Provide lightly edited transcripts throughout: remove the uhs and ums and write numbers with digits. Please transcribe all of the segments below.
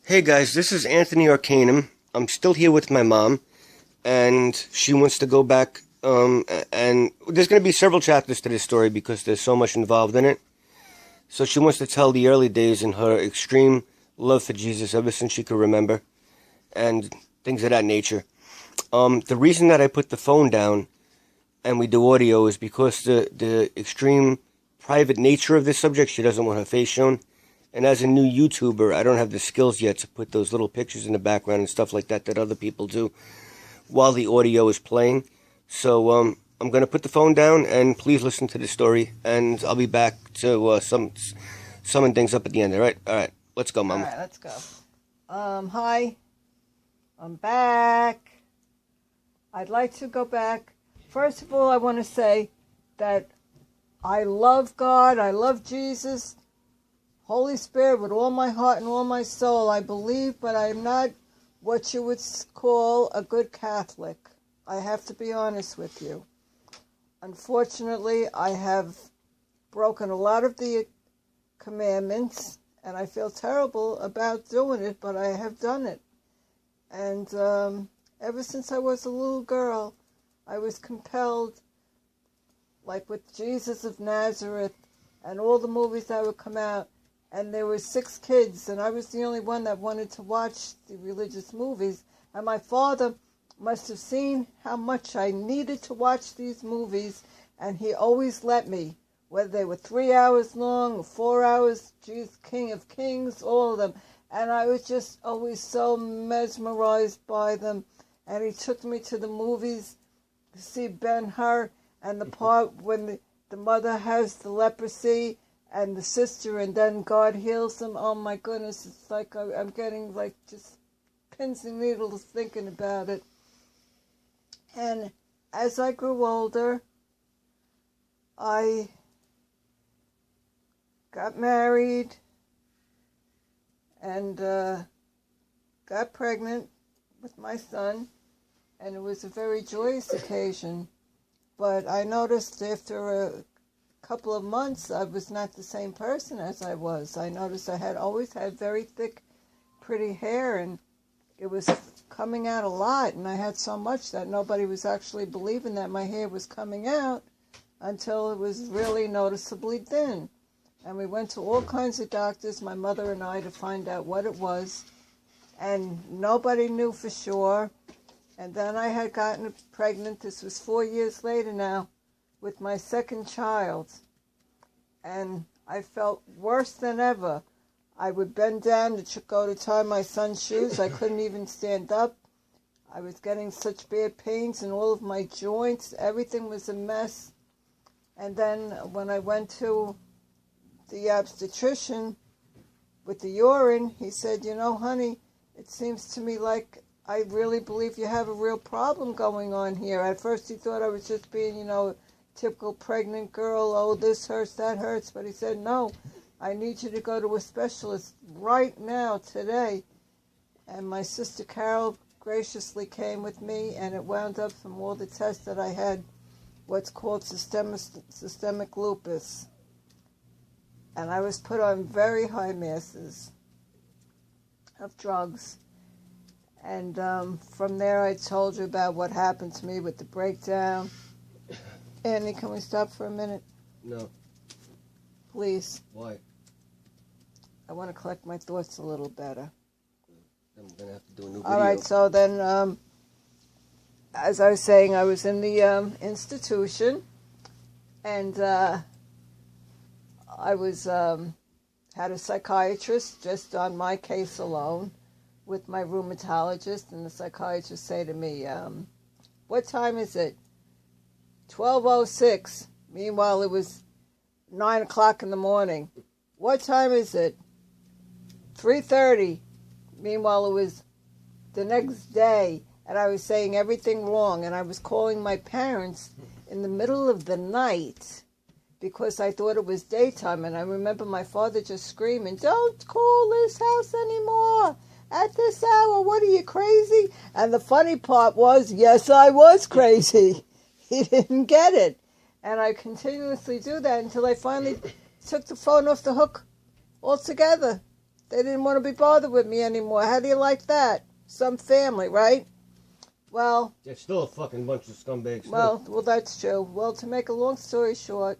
Hey guys, this is Anthony Arcanum. I'm still here with my mom, and she wants to go back. And there's going to be several chapters to this story because there's so much involved in it. So she wants to tell the early days and her extreme love for Jesus ever since she could remember, and things of that nature. The reason that I put the phone down and we do audio is because the extreme private nature of this subject. She doesn't want her face shown. And as a new YouTuber, I don't have the skills yet to put those little pictures in the background and stuff like that that other people do while the audio is playing. So I'm going to put the phone down, and please listen to the story, and I'll be back to summon things up at the end. All right, let's go, Mama. All right, let's go. Hi, I'm back. I'd like to go back. First of all, I want to say that I love God, I love Jesus, Holy Spirit with all my heart and all my soul. I believe, but I'm not what you would call a good Catholic. I have to be honest with you. Unfortunately, I have broken a lot of the commandments, and I feel terrible about doing it, but I have done it. And ever since I was a little girl, I was compelled, like with Jesus of Nazareth and all the movies that would come out, and there were 6 kids, and I was the only one that wanted to watch the religious movies. And my father must have seen how much I needed to watch these movies, and he always let me, whether they were 3 hours long or 4 hours, Jesus, King of Kings, all of them. And I was just always so mesmerized by them. And he took me to the movies to see Ben-Hur, and the part when the mother has the leprosy, and the sister, and then God heals them. Oh my goodness, it's like I'm getting like just pins and needles thinking about it. And as I grew older, I got married and got pregnant with my son, and it was a very joyous occasion. But I noticed after a couple of months, I was not the same person as I was. I noticed I had always had very thick, pretty hair, and it was coming out a lot, and I had so much that nobody was actually believing that my hair was coming out until it was really noticeably thin. And we went to all kinds of doctors, my mother and I, to find out what it was, and nobody knew for sure. And then I had gotten pregnant. This was 4 years later now, with my second child, and I felt worse than ever. I would bend down to go to tie my son's shoes. I couldn't even stand up. I was getting such bad pains in all of my joints. Everything was a mess. And then when I went to the obstetrician with the urine, he said, you know, honey, it seems to me like I really believe you have a real problem going on here. At first he thought I was just being, typical pregnant girl, oh, this hurts, that hurts. But he said, no, I need you to go to a specialist right now, today. And my sister Carol graciously came with me, and it wound up from all the tests that I had what's called systemic lupus. And I was put on very high masses of drugs. And from there I told you about what happened to me with the breakdown. Andy, can we stop for a minute? No. Please. Why? I want to collect my thoughts a little better. I'm going to have to do a new video. All right, so then, as I was saying, I was in the institution, and I was had a psychiatrist just on my case alone with my rheumatologist, and the psychiatrist say to me, what time is it? 12:06. Meanwhile, it was 9 o'clock in the morning. What time is it? 3:30. Meanwhile, it was the next day, and I was saying everything wrong, and I was calling my parents in the middle of the night because I thought it was daytime, and I remember my father just screaming, don't call this house anymore at this hour. What are you, crazy? And the funny part was, yes, I was crazy. He didn't get it. And I continuously do that until I finally took the phone off the hook altogether. They didn't want to be bothered with me anymore. How do you like that? Some family, right? Well, It's still a fucking bunch of scumbags. well, that's true. Well, to make a long story short,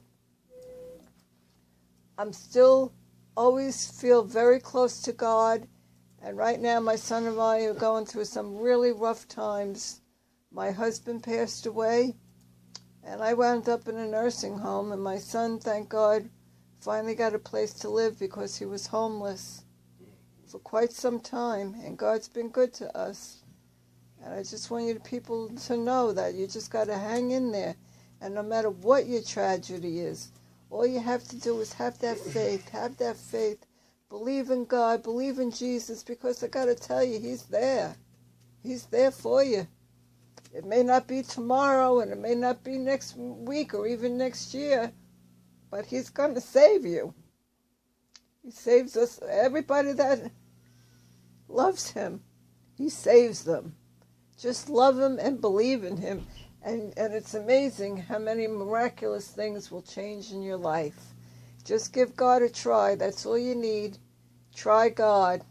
I'm still always feel very close to God. And right now, my son and I are going through some really rough times. My husband passed away, and I wound up in a nursing home. And my son, thank God, finally got a place to live because he was homeless for quite some time. And God's been good to us. And I just want you people to know that you just got to hang in there. And no matter what your tragedy is, all you have to do is have that faith. Have that faith. Believe in God. Believe in Jesus. Because I got to tell you, He's there. He's there for you. It may not be tomorrow, and it may not be next week or even next year, but He's going to save you. He saves us. Everybody that loves Him, He saves them. Just love Him and believe in Him. And it's amazing how many miraculous things will change in your life. Just give God a try. That's all you need. Try God.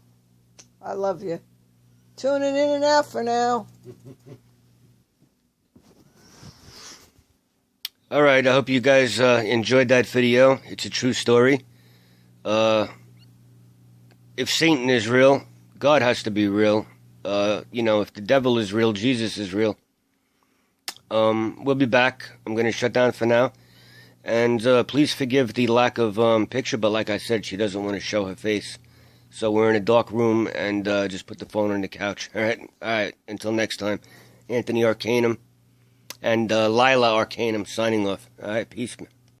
I love you. Tuning in and out for now. All right, I hope you guys enjoyed that video. It's a true story. If Satan is real, God has to be real. If the devil is real, Jesus is real. We'll be back. I'm going to shut down for now. And please forgive the lack of picture, but like I said, she doesn't want to show her face. So we're in a dark room and just put the phone on the couch. All right. Until next time, Anthony Arcanum and Lila Arcanum signing off. All right, peace.